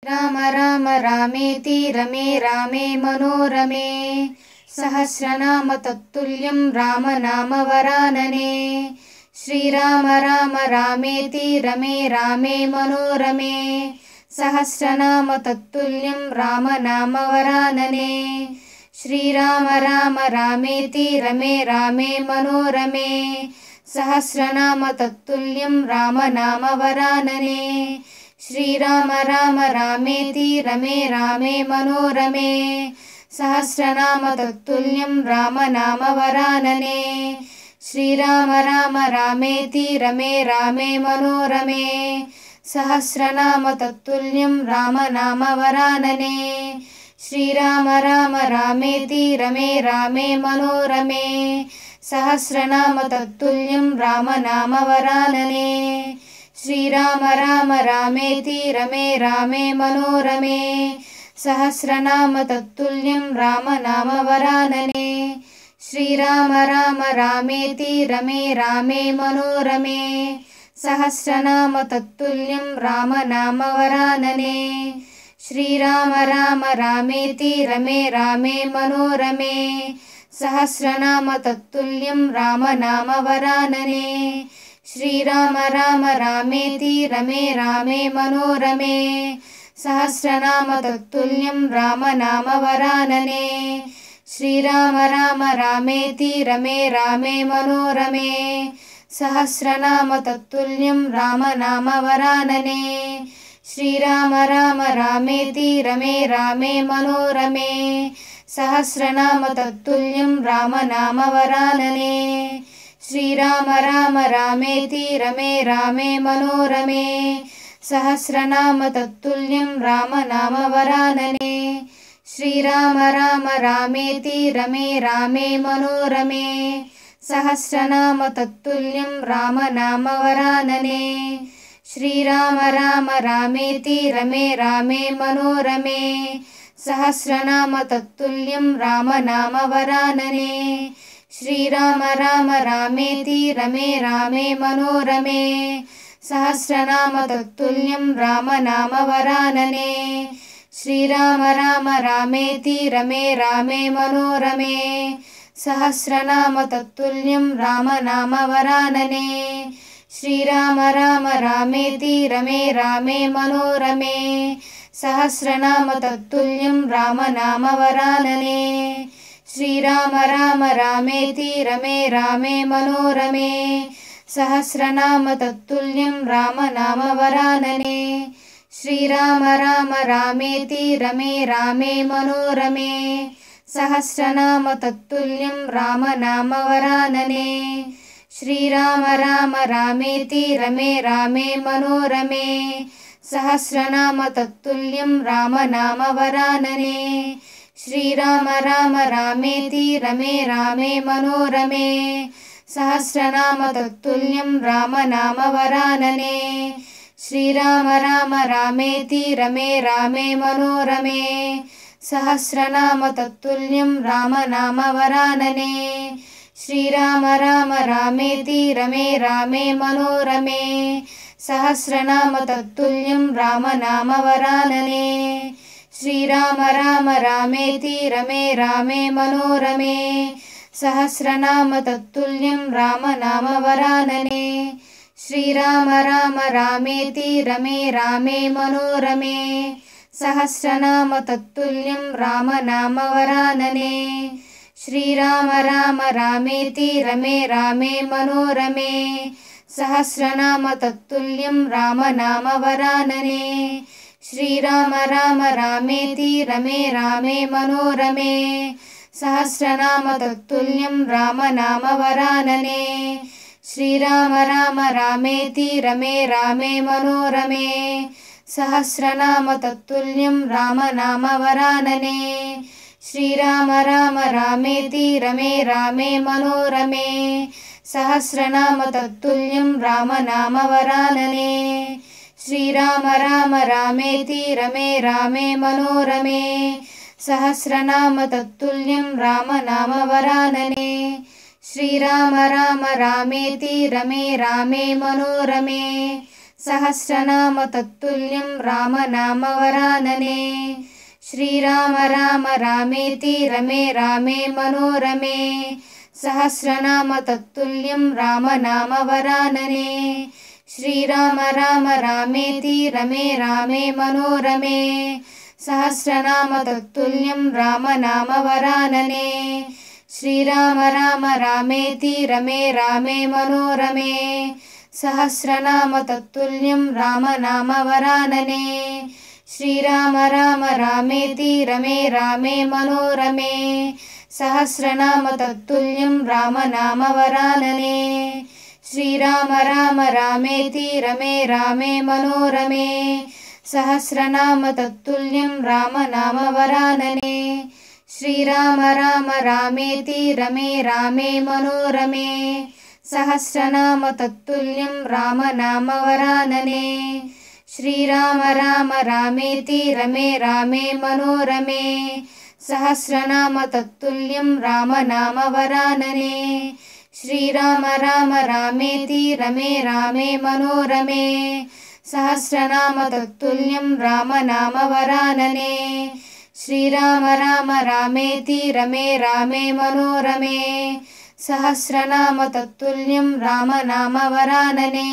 राम राम रामेति रमे रामे मनोरमे सहस्रनाम तत्तुल्यं राम नाम वरानने श्रीराम राम रामेति रमे रामे मनोरमे सहस्रनाम तत्तुल्यं राम नाम वरानने श्रीराम राम रामेति रमे रामे मनोरमे सहस्रनाम तत्तुल्यं राम नाम वरानने श्रीराम राम रामेति रमे रामे मनोरमे सहस्रनाम तत्तुल्यं राम नाम वरानने श्रीराम राम रामेति रमे रामे मनोरमे सहस्रनाम तत्तुल्यं राम नाम वरानने श्रीराम राम रामेति रमे रामे मनोरमे सहस्रनाम तत्तुल्यं राम नाम वरानने श्रीराम राम रामेति रमे रामे मनोरमे सहस्रनाम तत्तुल्यं राम नाम वरानने श्रीराम राम रामेति रमे रामे मनोरमे सहस्रनाम तत्तुल्यं राम नाम वरानने श्रीराम राम रामेति रमे रामे मनोरमे सहस्रनाम तत्तुल्यं राम नाम वरानने श्रीराम राम रामेति रमे रामे मनोरमे सहस्रनाम तत्तुल्यं राम नाम वरानने श्रीराम राम रामेति रमे रामे मनोरमे सहस्रनाम तत्तुल्यं राम नाम वरानने श्रीराम राम रामेति रमे रामे मनोरमे सहस्रनाम तत्तुल्यं राम नाम वरानने श्रीराम राम रामेति रमे रामे मनोरमे सहस्रनाम तत्तुल्यं राम नाम वरानने श्रीराम राम रामेति रमे रामे मनोरमे सहस्रनाम तत्तुल्यं राम नाम वरानने श्रीराम राम रामेति रमे रामे मनोरमे सहस्रनाम तत्तुल्यं राम नाम वरानने श्रीराम राम रामेति रमे रामे मनोरमे सहस्रनाम तत्तुल्यं राम नाम वरानने श्रीराम राम रामेति रमे रामे मनोरमे सहस्रनाम तत्तुल्यं राम नाम वरानने श्रीराम राम रामेति रमे रामे मनोरमे सहस्रनाम तत्तुल्यं राम नाम वरानने श्रीराम राम रामेति रमे रामे मनोरमे सहस्रनाम तत्तुल्यं राम नाम वरानने श्रीराम राम रामेति रमे रामे मनोरमे सहस्रनाम तत्तुल्यं राम नाम वरानने श्रीराम राम रामेति रमे रामे मनोरमे सहस्रनाम तत्तुल्यं राम नाम वरानने श्रीराम राम रामेति रमे रामे मनोरमे सहस्रनाम तत्तुल्यं राम नाम वरानने श्रीराम राम रामेति रमे रामे मनोरमे सहस्रनाम तत्तुल्यं राम नाम वरानने श्रीराम राम रामेति रमे रामे मनोरमे सहस्रनाम तत्तुल्यं राम नाम वरानने श्रीराम राम रामेति रमे रामे मनोरमे सहस्रनाम तत्तुल्यं राम नाम वरानने श्रीराम राम रामेति रमे रामे मनोरमे सहस्रनाम तत्तुल्यं राम नाम वरानने श्रीराम राम रामेति रमे रामे मनोरमे सहस्रनाम तत्तुल्यं राम नाम वरानने श्रीराम राम रामेति रमे रामे मनोरमे सहस्रनाम तत्तुल्यं राम नाम वरानने श्रीराम राम रामेति रमे रामे मनोरमे सहस्रनाम तत्तुल्यं राम नाम वरानने श्रीराम राम रामेति रमे रामे मनोरमे सहस्रनाम तत्तुल्यं राम नाम वरानने श्रीराम राम रामेति रमे रामे मनोरमे सहस्रनाम तत्तुल्यं राम नाम वरानने श्रीराम राम रामेति रमे रामे मनोरमे सहस्रनाम तत्तुल्यं रामनामवरानने। श्रीराम राम रामेति रमे रामे मनोरमे सहस्रनाम तत्तुल्यं रामनामवरानने। श्रीराम राम रामेति रमे रामे मनोरमे सहस्रनाम तत्तुल्यं रामनामवरानने। श्रीराम राम रामेति रमे रामे मनोरमे सहस्रनाम तत्तुल्यं रामनामवरानने। श्रीराम राम रामेति रमे रामे मनोरमे सहस्रनाम तत्तुल्यं रामनामवरानने। श्रीराम राम रामेति रमे रामे मनोरमे सहस्रनाम तत्तुल्यं रामनामवरानने। श्रीराम राम रामेति रमे रामे मनोरमे सहस्रनाम तत्तुल्यं रामनामवरानने। श्रीराम राम रामेति रमे रामे मनोरमे सहस्रनाम तत्तुल्यं रामनामवरानने। श्रीराम राम रामेति रमे रामे मनोरमे सहस्रनाम तत्तुल्यं रामनामवरानने। श्रीराम राम रामेति रमे रामे मनोरमे सहस्रनाम तत्तुल्यं रामनामवरानने।